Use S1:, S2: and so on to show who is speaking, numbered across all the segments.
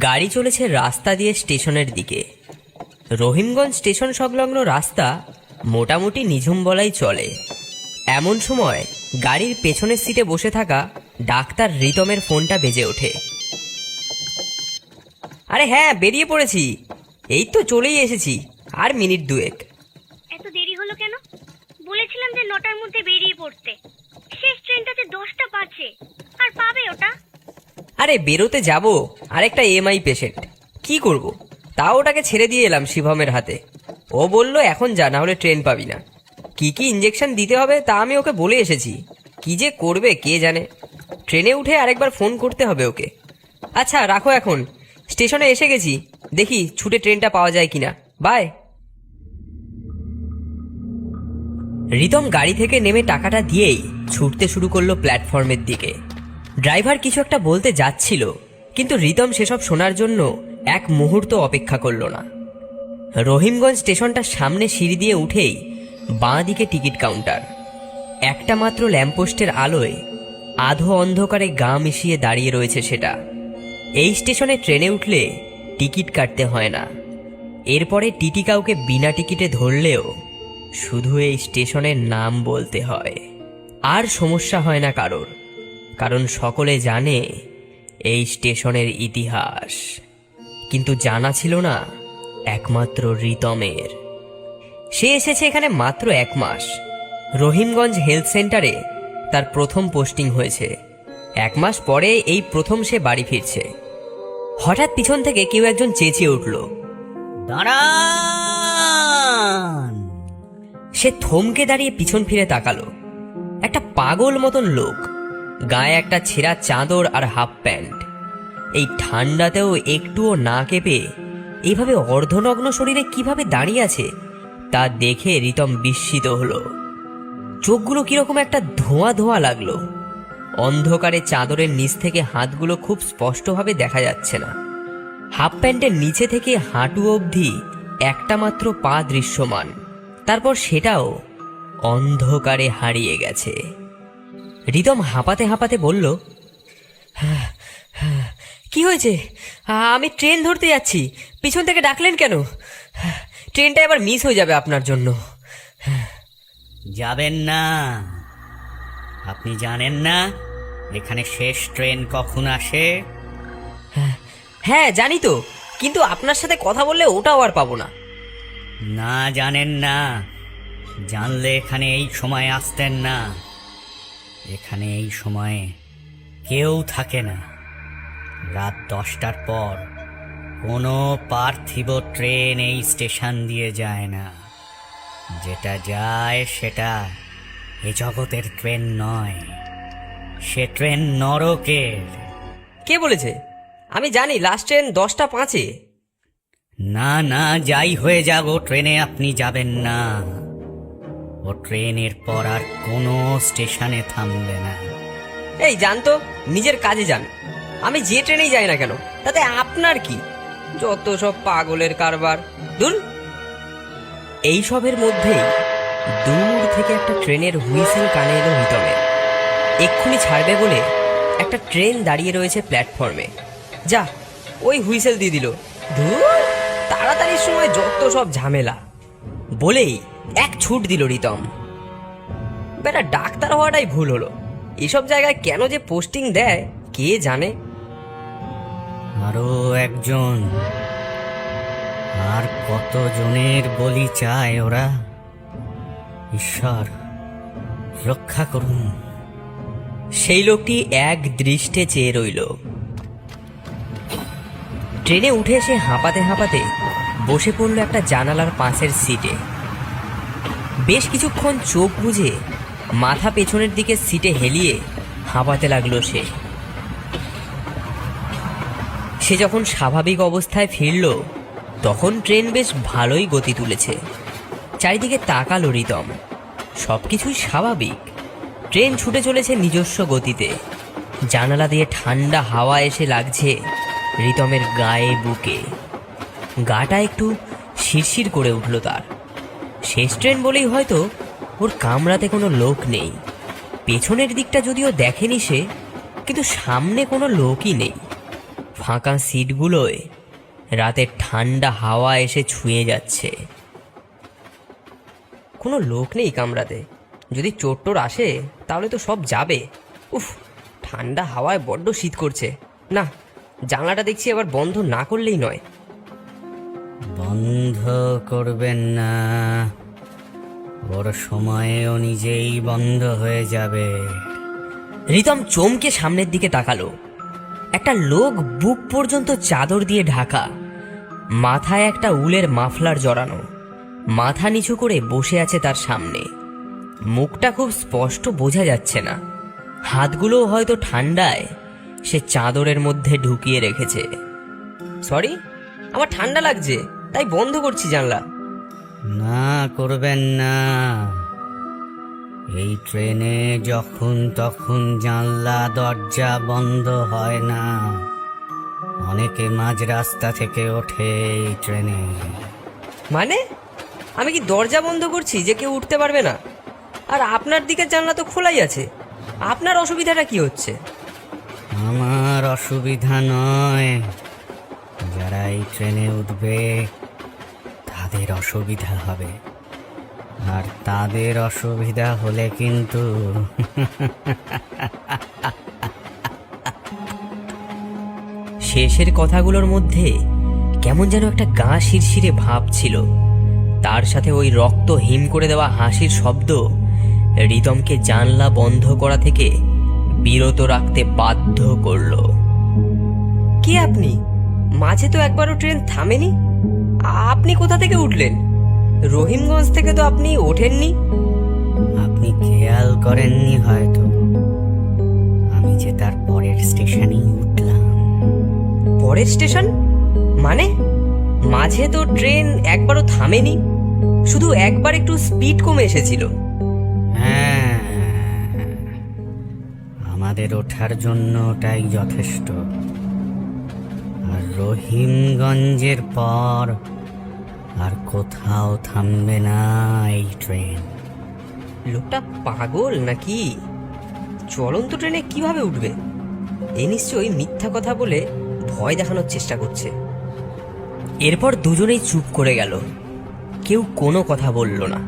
S1: গাড়ি চলেছে রাস্তা দিয়ে স্টেশনের দিকে। রহিমগঞ্জ স্টেশন সংলগ্ন রাস্তা মোটামুটি নিঝুম বলাই চলে। এমন সময় গাড়ির পেছনের সিটে বসে থাকা ডাক্তার রিতমের ফোনটা বেজে ওঠে। আরে হ্যাঁ, বেরিয়ে পড়েছি, এই তো চলেই এসেছি, আর মিনিট দুয়েক।
S2: এত দেরি হলো কেন? বলেছিলাম যে 9টার মধ্যে বেরিয়ে পড়তে। শেষ ট্রেনটাতে 10টা বাজে, আর পাবে ওটা?
S1: আরে বেরোতে যাব, আরেকটা এমআই পেশেন্ট, কি করব? তাও ওটাকে ছেড়ে দিয়ে এলাম শিবমের হাতে। ও বলল এখন যা, না হলে ট্রেন পাবি না। কি কি ইঞ্জেকশন দিতে হবে তা আমি ওকে বলে এসেছি, কি যে করবে কে জানে। ট্রেনে উঠে আরেকবার ফোন করতে হবে ওকে। আচ্ছা রাখো, এখন স্টেশনে এসে গেছি, দেখি ছুটে ট্রেনটা পাওয়া যায় কিনা। বাই। রিতম গাড়ি থেকে নেমে টাকাটা দিয়েই ছুটতে শুরু করলো প্ল্যাটফর্মের দিকে। ড্রাইভার কিছু একটা বলতে যাচ্ছিল, কিন্তু রিতম সেসব শোনার জন্য এক মুহূর্ত অপেক্ষা করল না। রহিমগঞ্জ স্টেশনটার সামনে সিঁড়ি দিয়ে উঠেই বাঁ দিকে টিকিট কাউন্টার। একটা মাত্র ল্যাম্পপোস্টের আলোয় আধো অন্ধকারে গা মিশিয়ে দাঁড়িয়ে রয়েছে সেটা। এই স্টেশনে ট্রেনে উঠলে টিকিট কাটতে হয় না। এরপরে টিটি কাউকে বিনা টিকিটে ধরলেও শুধু এই স্টেশনের নাম বলতে হয়, আর সমস্যা হয় না কারোর, কারণ সকলে জানে এই স্টেশনের ইতিহাস। কিন্তু জানা ছিল না একমাত্র রিতমের। সে এসেছে এখানে মাত্র 1 মাস। রহিমগঞ্জ হেলথ সেন্টারে তার প্রথম পোস্টিং হয়েছে। 1 মাস পরে এই প্রথম সে বাড়ি ফিরছে। হঠাৎ পিছন থেকে কেউ একজন চেঁচিয়ে উঠল,
S3: দাঁড়ান!
S1: সে থমকে দাঁড়িয়ে পিছন ফিরে তাকালো। একটা পাগল মতন লোক, গায়ে একটা ছেঁড়া চাদর আর হাফ প্যান্ট। এই ঠান্ডাতেও একটুও না কেঁপে এইভাবে অর্ধনগ্ন শরীরে কিভাবে দাঁড়িয়ে আছে তা দেখে রিতম বিস্মিত হলো। চোখগুলো কিরকম একটা ধোঁয়া ধোঁয়া লাগলো। অন্ধকারে চাদরের নিচ থেকে হাতগুলো খুব স্পষ্টভাবে দেখা যাচ্ছে না। হাফ প্যান্টের নিচে থেকে হাঁটু অবধি একটা মাত্র পা দৃশ্যমান, তারপর সেটাও অন্ধকারে হারিয়ে গেছে। রিতম হাঁপাতে হাঁপাতে বলল, কি হয়েছে? আমি ট্রেন ধরতে যাচ্ছি, পিছন থেকে ডাকলেন কেন? ট্রেনটা এবার মিস হয়ে যাবে আপনার জন্য।
S3: যাবেন না? আপনি জানেন না এখানে শেষ ট্রেন কখন আসে?
S1: হ্যাঁ জানি তো, কিন্তু আপনার সাথে কথা বললে ওটাও আর পাবো না।
S3: না জানেন না? জানলে এখানে এই সময় আসতেন না। এখানে এই সময়ে কেউ থাকে না। রাত 10টার পর কোনো পার্থিব ট্রেন এই স্টেশন দিয়ে যায় না। যেটা যায় সেটা এ জগতের ট্রেন নয়, সে ট্রেন নরকের।
S1: কে বলেছে? আমি জানি লাস্ট ট্রেন 10টা 5-এ।
S3: না না, যাই হয়ে যাক, ও ট্রেনে আপনি যাবেন না। ও ট্রেনের পর আর কোনো স্টেশনে থামবে না।
S1: এই যান তো, নিজের কাজে যান। আমি যে ট্রেনেই যাই না কেন তাতে আপনার কি? যত সব পাগলের কারবার, দূর। এইসবের মধ্যেই দূর থেকে একটা ট্রেনের হুইসেল কানে এলো রিতমের। এক্ষুনি ছাড়বে বলে একটা ট্রেন দাঁড়িয়ে রয়েছে প্ল্যাটফর্মে। যা, ওই হুইসেল দিয়ে দিল। ধুর, তাড়াতাড়ির সময় যত সব ঝামেলা বলেই এক ছুট দিল রিতম। বেটা ডাক্তার হওয়াটাই ভুল হলো, এসব জায়গায় কেন যে পোস্টিং দেয় কে জানে।
S3: আরো একজন, আর কতজনের বলি চায় ওরা? ঈশ্বর রক্ষা করুন।
S1: সেই লোকটি এক দৃষ্টে চেয়ে রইল। ট্রেনে উঠে এসে হাঁপাতে হাঁপাতে বসে পড়ল একটা জানালার পাশের সিটে। বেশ কিছুক্ষণ চোখ বুজে মাথা পেছনের দিকে সিটে হেলিয়ে হাঁপাতে লাগলো সে। যখন স্বাভাবিক অবস্থায় ফিরল তখন ট্রেন বেশ ভালোই গতি তুলেছে। চারিদিকে তাকালো রিতম, সবকিছুই স্বাভাবিক। ট্রেন ছুটে চলেছে নিজস্ব গতিতে। জানালা দিয়ে ঠান্ডা হাওয়া এসে লাগছে রিতমের গায়ে, বুকে। গাটা একটু শিরশির করে উঠল তার। শেষ ট্রেন বলেই হয়তো ওর কামরাতে কোনো লোক নেই। পেছনের দিকটা যদিও দেখেনি সে, কিন্তু সামনে কোনো লোকই নেই। ফাঁকা সিটগুলোয় রাতের ঠান্ডা হাওয়া এসে ছুঁয়ে যাচ্ছে। কোনো লোক নেই কামরাতে, যদি চোর টোর আসে তাহলে তো সব যাবে। উফ, ঠান্ডা হাওয়ায় বড্ড শীত করছে। না, জানলাটা দেখছি আবার বন্ধ না করলেই নয়।
S3: বন্ধ করবেন না, ওর সময়েও নিজেই বন্ধ হয়ে যাবে।
S1: রিতম চমকে সামনের দিকে তাকালো। একটা লোক বুক পর্যন্ত চাদর দিয়ে ঢাকা, মাথায় একটা উলের মাফলার জড়ানো, মাথা নিচু করে বসে আছে তার সামনে। মুখটা খুব স্পষ্ট বোঝা যাচ্ছে না, হাতগুলোও হয়তো ঠান্ডায় সে চাদরের মধ্যে ঢুকিয়ে রেখেছে। সরি, আমার ঠান্ডা লাগছে তাই বন্ধ করছি জানলা।
S3: না, করবেন না। এই ট্রেনে যখন তখন জানলা দরজা বন্ধ হয় না, অনেকে মাঝ রাস্তা থেকে ওঠে এই ট্রেনে।
S1: মানে আমি কি দরজা বন্ধ করছি যে কেউ উঠতে পারবে না? আর আপনার দিকের জানলা তো খোলাই আছে, আপনার অসুবিধাটা কি হচ্ছে?
S3: আমার অসুবিধা নয়, যারা এই ট্রেনে উঠবে তাদের অসুবিধা হবে, আর তাদের অসুবিধা হলে কিন্তু
S1: শেষের কথাগুলোর মধ্যে কেমন যেন একটা গা শিরশিরে ভাব ছিল। তার সাথে ওই রক্ত হিম করে দেওয়া হাসির শব্দ রিতমকে জানলা বন্ধ করা থেকে বিরত রাখতে বাধ্য করল। কি আপনি? মাঝে তো একবারও ট্রেন থামেনি। আপনি কোথা থেকে উঠলেন? রহিমগঞ্জ থেকে তো আপনি ওঠেননি।
S3: আপনি খেয়াল করেননি হয়তো, আমি যে তার পরের স্টেশনেই উঠলাম।
S1: পরের স্টেশন মানে? মাঝে তো ট্রেন একবারও থামেনি, শুধু একবার একটু স্পিড কমে এসেছিল।
S3: হ্যাঁ, আমাদের ওঠার জন্য ওটাই যথেষ্ট। আর রহিমগঞ্জের পর আর কোথাও থামবে না এই ট্রেন।
S1: লোকটা পাগল নাকি? চলন্ত ট্রেনে কিভাবে উঠবে? এ নিশ্চয়ই মিথ্যা কথা বলে ভয় দেখানোর চেষ্টা করছে। এরপর দুজনেই চুপ করে গেল, কেউ কোনো কথা বলল না।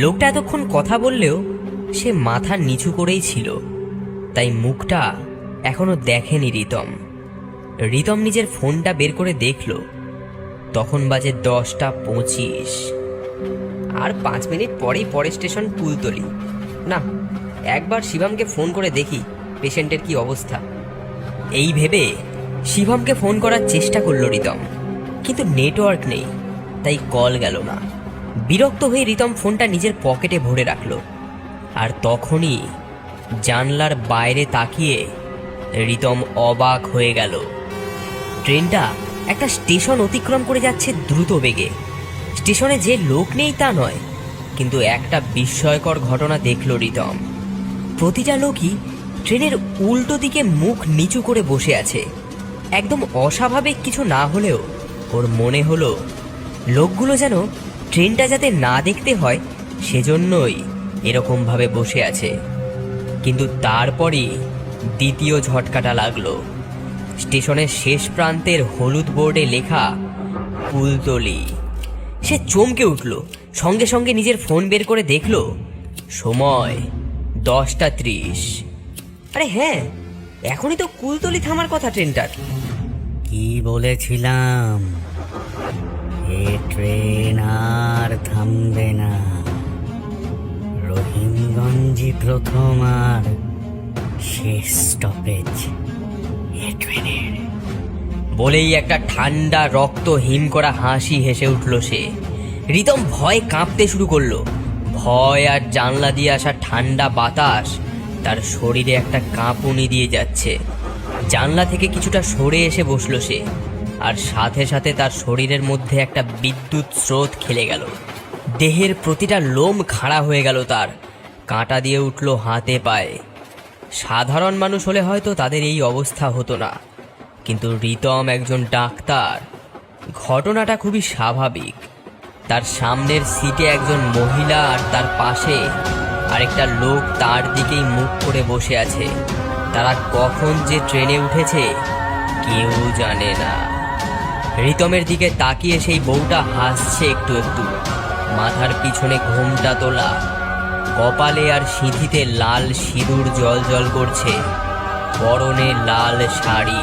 S1: লোকটা এতক্ষণ কথা বললেও সে মাথা নিচু করেই ছিল, তাই মুখটা এখনো দেখেনি রিতম। রিতম নিজের ফোনটা বের করে দেখল, তখন বাজে 10:25। আর 5 মিনিট পরেই পরের স্টেশন কুলতলি। না, একবার শিবমকে ফোন করে দেখি পেশেন্টের কি অবস্থা। এই ভেবে শিবমকে ফোন করার চেষ্টা করল রিতম, কিন্তু নেটওয়ার্ক নেই, তাই কল গেল না। বিরক্ত হয়ে রিতম ফোনটা নিজের পকেটে ভরে রাখল। আর তখনই জানলার বাইরে তাকিয়ে রিতম অবাক হয়ে গেল। ট্রেনটা একটা স্টেশন অতিক্রম করে যাচ্ছে দ্রুত বেগে। স্টেশনে যে লোক নেই তা নয়, কিন্তু একটা বিস্ময়কর ঘটনা দেখল রিতম। প্রতিটা লোকই ট্রেনের উল্টো দিকে মুখ নিচু করে বসে আছে। একদম অস্বাভাবিক কিছু না হলেও ওর মনে হলো লোকগুলো যেন ট্রেনটা যাতে না দেখতে হয় সেজন্যই এরকমভাবে বসে আছে। কিন্তু তারপরই দ্বিতীয় ঝটকাটা লাগলো। স্টেশনের শেষ প্রান্তের হলুদ বোর্ডে লেখা কুলতলি। সে চমকে উঠল, সঙ্গে সঙ্গে নিজের ফোন বের করে দেখল সময় 10:30। আরে হ্যাঁ, এখনই তো কুলতলি থামার কথা ট্রেনটার।
S3: কি বলেছিলাম, এ ট্রেন আর থামবে না। রহিমগঞ্জই প্রথম আর শেষ স্টপেজ এ ট্রেনের।
S1: বলেই একটা ঠান্ডা রক্ত হিম করা হাসি হেসে উঠল সে। রিতম ভয় কাঁপতে শুরু করলো। ভয় আর জানলা দিয়ে আসা ঠান্ডা বাতাস তার শরীরে একটা কাঁপুনি দিয়ে যাচ্ছে। জানলা থেকে কিছুটা সরে এসে বসলো সে, আর সাথে সাথে তার শরীরের মধ্যে একটা বিদ্যুৎ স্রোত খেলে গেল। দেহের প্রতিটা লোম খাড়া হয়ে গেল, তার কাঁটা দিয়ে উঠল হাতে পায়ে। সাধারণ মানুষ হলে হয়তো তাদের এই অবস্থা হতো না, কিন্তু রিতম একজন ডাক্তার। ঘটনাটা খুবই স্বাভাবিক। তার সামনের সিটে একজন মহিলা, আর তার পাশে আরেকটা লোক তার দিকেই মুখ করে বসে আছে। তারা কখন যে ট্রেনে উঠেছে কেউ জানে না। রিতমের দিকে তাকিয়ে সেই বউটা হাসছে একটু একটু, মাথার পিছনে ঘোমটা তোলা, কপালে আর সিঁথিতে লাল সিঁদুর জল করছে, পরনে লাল শাড়ি।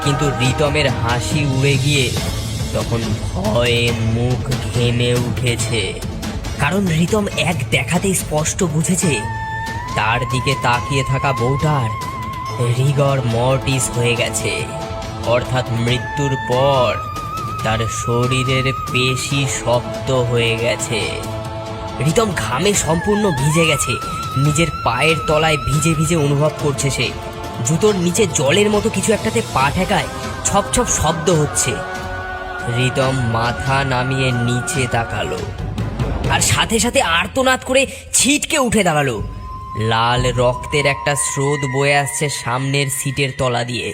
S1: কিন্তু রিতমের হাসি উড়ে গিয়ে তখন ভয়ে মুখ ঘেমে উঠেছে, কারণ রিতম এক দেখাতেই স্পষ্ট বুঝেছে তার দিকে তাকিয়ে থাকা বউটার রিগর মর্টিস হয়ে গেছে, অর্থাৎ মৃত্যুর পর তার শরীরের পেশি শক্ত হয়ে গেছে। রিতম ঘামে সম্পূর্ণ ভিজে গেছে, নিজের পায়ের তলায় ভিজে ভিজে অনুভব করছে সে। জুতোর নিচে জলের মতো কিছু একটাতে পা ঠেকায় ছপ ছপ শব্দ হচ্ছে। রিতম মাথা নামিয়ে নিচে তাকালো, আর সাথে সাথে আর্তনাদ করে ছিটকে উঠে দাঁড়ালো। লাল রক্তের একটা স্রোত বয়ে আসছে সামনের সিটের তলা দিয়ে,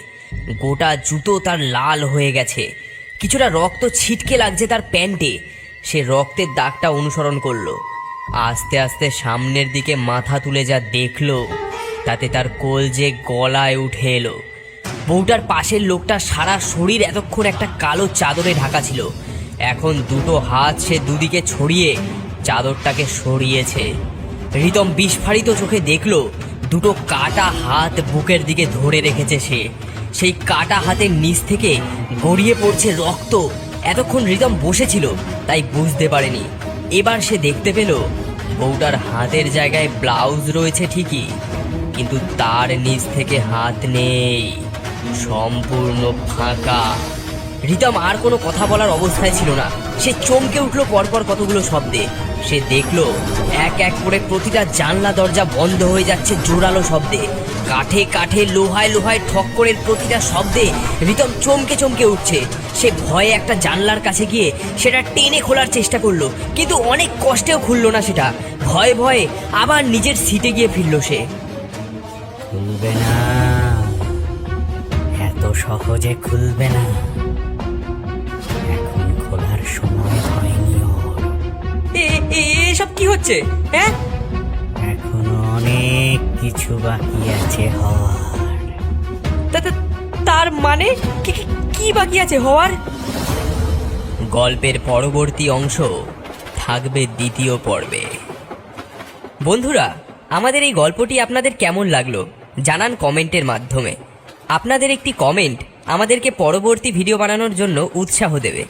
S1: গোটা জুতো তার লাল হয়ে গেছে, কিছুটা রক্ত ছিটকে লাগছে তার প্যান্টে। সে রক্তের দাগটা অনুসরণ করলো, আস্তে আস্তে সামনের দিকে মাথা তুলে যা দেখলো তাতে তার কলজে গলায় উঠে এলো। বউটার পাশের লোকটা সারা শরীর এতক্ষণ একটা কালো চাদরে ঢাকা ছিল, এখন দুটো হাত সে দুদিকে ছড়িয়ে চাদরটাকে সরিয়েছে। রিতম বিস্ফারিত চোখে দেখলো দুটো কাটা হাত বুকের দিকে ধরে রেখেছে সে, সেই কাটা হাতের নিচ থেকে গড়িয়ে পড়ছে রক্ত। এতক্ষণ রিতম বসেছিল তাই বুঝতে পারেনি, এবার সে দেখতে পেল বউটার হাতের জায়গায় ব্লাউজ রয়েছে ঠিকই, কিন্তু তার নিচ থেকে হাত নেই, সম্পূর্ণ ফাঁকা। রিতম আর কোনো কথা বলার অবস্থায় ছিল না, সে চমকে উঠল পরপর কতগুলো শব্দে। সে দেখলো এক এক করে প্রতিটা জানলা দরজা বন্ধ হয়ে যাচ্ছে জোরালো শব্দে, কাঠে কাঠে লোহায় লোহায় ঠক্করের প্রতিটা শব্দে রিতম চমকে চমকে উঠছে। সে ভয়ে একটা জানলার কাছে গিয়ে সেটা টেনে খোলার চেষ্টা করলো, কিন্তু অনেক কষ্টেও খুললো না সেটা। ভয়ে ভয়ে আবার নিজের সিটে গিয়ে ফিরল সে।
S3: খুলবে না, এত সহজে খুলবে না, এখন খোলার সময় হয়নি ওর।
S1: এসব কি হচ্ছে? হ্যাঁ,
S3: এখনো অনেক কিছু বাকি আছে হওয়ার।
S1: তার মানে কি বাকি আছে হওয়ার? গল্পের পরবর্তী অংশ থাকবে দ্বিতীয় পর্বে। বন্ধুরা, আমাদের এই গল্পটি আপনাদের কেমন লাগলো জানান কমেন্টের মাধ্যমে। আপনাদের একটি কমেন্ট আমাদেরকে পরবর্তী ভিডিও বানানোর জন্য উৎসাহ দেবে।